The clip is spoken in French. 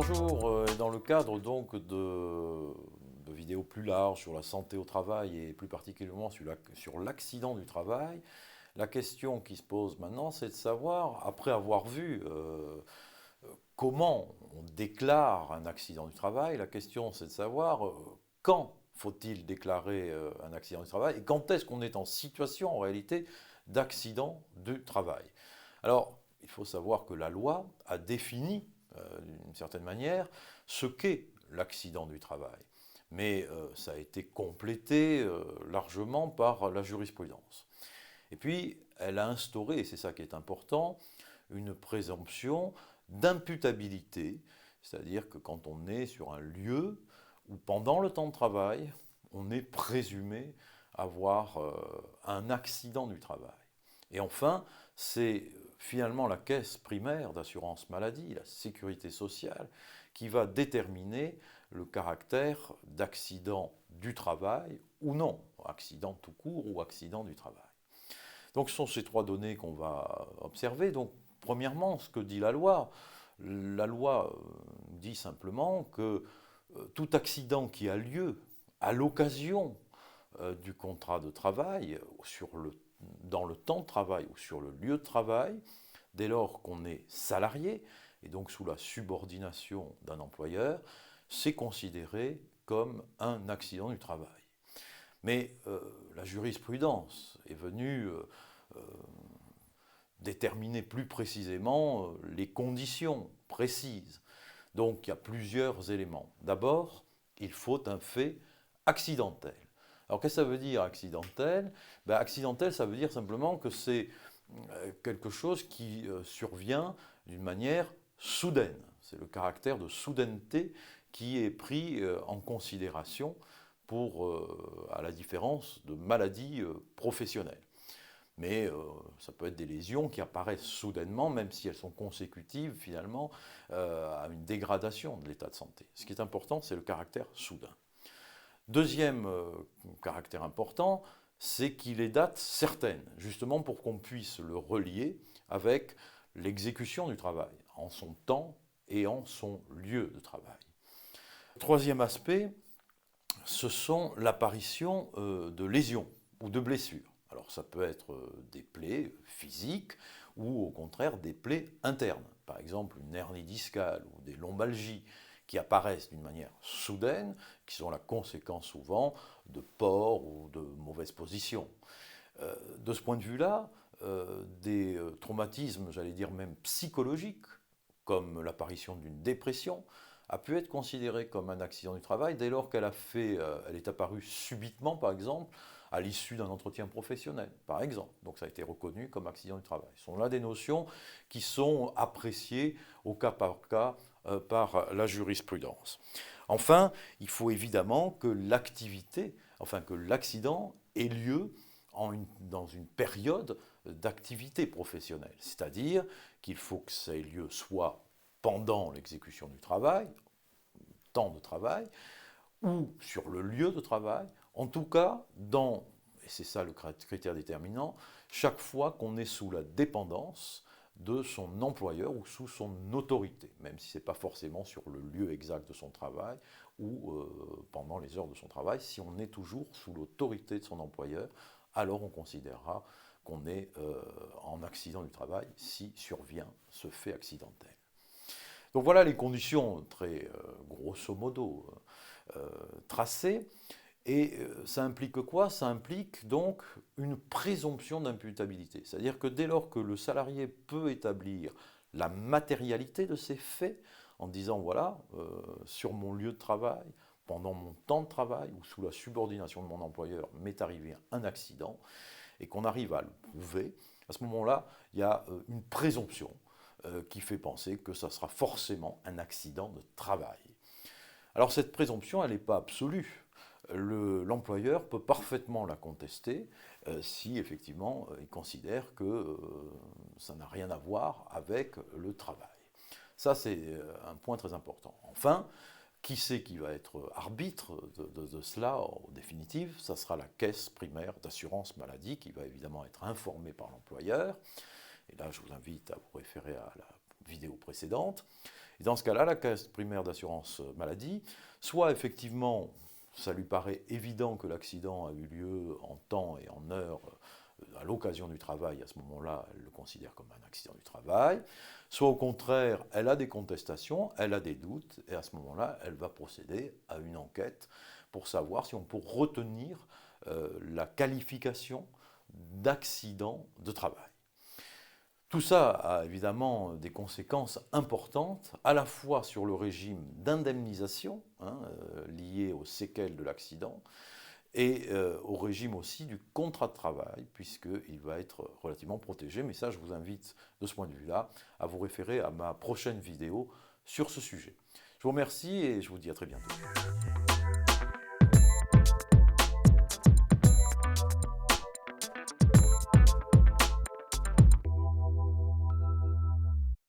bonjour. Dans le cadre donc de vidéos plus larges sur la santé au travail et plus particulièrement sur l'accident du travail, la question qui se pose maintenant, c'est de savoir, après avoir vu comment on déclare un accident du travail, la question c'est de savoir quand faut-il déclarer un accident du travail et quand est-ce qu'on est en situation en réalité d'accident du travail. Alors, il faut savoir que la loi a défini d'une certaine manière ce qu'est l'accident du travail. Mais ça a été complété largement par la jurisprudence. Et puis, elle a instauré, et c'est ça qui est important, une présomption d'imputabilité, c'est-à-dire que quand on est sur un lieu où pendant le temps de travail, on est présumé avoir un accident du travail. Et enfin, c'est finalement la caisse primaire d'assurance maladie, la sécurité sociale, qui va déterminer le caractère d'accident du travail ou non, accident tout court ou accident du travail. Donc ce sont ces trois données qu'on va observer. Donc premièrement, ce que dit la loi dit simplement que tout accident qui a lieu à l'occasion du contrat de travail, dans le temps de travail ou sur le lieu de travail, dès lors qu'on est salarié, et donc sous la subordination d'un employeur, c'est considéré comme un accident du travail. Mais la jurisprudence est venue déterminer plus précisément les conditions précises. Donc il y a plusieurs éléments. D'abord, il faut un fait accidentel. Alors qu'est-ce que ça veut dire accidentel? Accidentel, ça veut dire simplement que c'est quelque chose qui survient d'une manière soudaine. C'est le caractère de soudaineté qui est pris en considération à la différence de maladies professionnelles. Mais ça peut être des lésions qui apparaissent soudainement, même si elles sont consécutives finalement à une dégradation de l'état de santé. Ce qui est important, c'est le caractère soudain. Deuxième caractère important, c'est qu'il est date certaine, justement pour qu'on puisse le relier avec l'exécution du travail, en son temps et en son lieu de travail. Troisième aspect, ce sont l'apparition de lésions ou de blessures. Alors ça peut être des plaies physiques ou au contraire des plaies internes. Par exemple une hernie discale ou des lombalgies qui apparaissent d'une manière soudaine, qui sont la conséquence souvent de pores ou de mauvaises positions. De ce point de vue-là, des traumatismes, j'allais dire même psychologiques, comme l'apparition d'une dépression, a pu être considérée comme un accident du travail dès lors qu'elle est apparue subitement, par exemple, à l'issue d'un entretien professionnel, par exemple. Donc ça a été reconnu comme accident du travail. Ce sont là des notions qui sont appréciées au cas par cas par la jurisprudence. Enfin, il faut évidemment que l'accident ait lieu dans une période d'activité professionnelle. C'est-à-dire qu'il faut que ça ait lieu soit pendant l'exécution du travail, temps de travail, ou sur le lieu de travail, en tout cas, et c'est ça le critère déterminant, chaque fois qu'on est sous la dépendance de son employeur ou sous son autorité, même si ce n'est pas forcément sur le lieu exact de son travail ou pendant les heures de son travail. Si on est toujours sous l'autorité de son employeur, alors on considérera qu'on est en accident du travail si survient ce fait accidentel. Donc voilà les conditions très grosso modo tracées. Et ça implique quoi? Ça implique donc une présomption d'imputabilité. C'est-à-dire que dès lors que le salarié peut établir la matérialité de ces faits, en disant voilà, sur mon lieu de travail, pendant mon temps de travail ou sous la subordination de mon employeur, m'est arrivé un accident, et qu'on arrive à le prouver, à ce moment-là, il y a une présomption qui fait penser que ça sera forcément un accident de travail. Alors cette présomption, elle n'est pas absolue. L'employeur peut parfaitement la contester si effectivement il considère que ça n'a rien à voir avec le travail. Ça, c'est un point très important. Enfin, qui c'est qui va être arbitre de cela en définitive? Ça sera la caisse primaire d'assurance maladie qui va évidemment être informée par l'employeur. Et là, je vous invite à vous référer à la vidéo précédente. Et dans ce cas-là, la caisse primaire d'assurance maladie, soit effectivement, ça lui paraît évident que l'accident a eu lieu en temps et en heure à l'occasion du travail, à ce moment-là, elle le considère comme un accident du travail, soit au contraire, elle a des contestations, elle a des doutes, et à ce moment-là, elle va procéder à une enquête pour savoir si on peut retenir la qualification d'accident de travail. Tout ça a évidemment des conséquences importantes, à la fois sur le régime d'indemnisation lié aux séquelles de l'accident, et au régime aussi du contrat de travail, puisqu'il va être relativement protégé. Mais ça, je vous invite de ce point de vue-là à vous référer à ma prochaine vidéo sur ce sujet. Je vous remercie et je vous dis à très bientôt.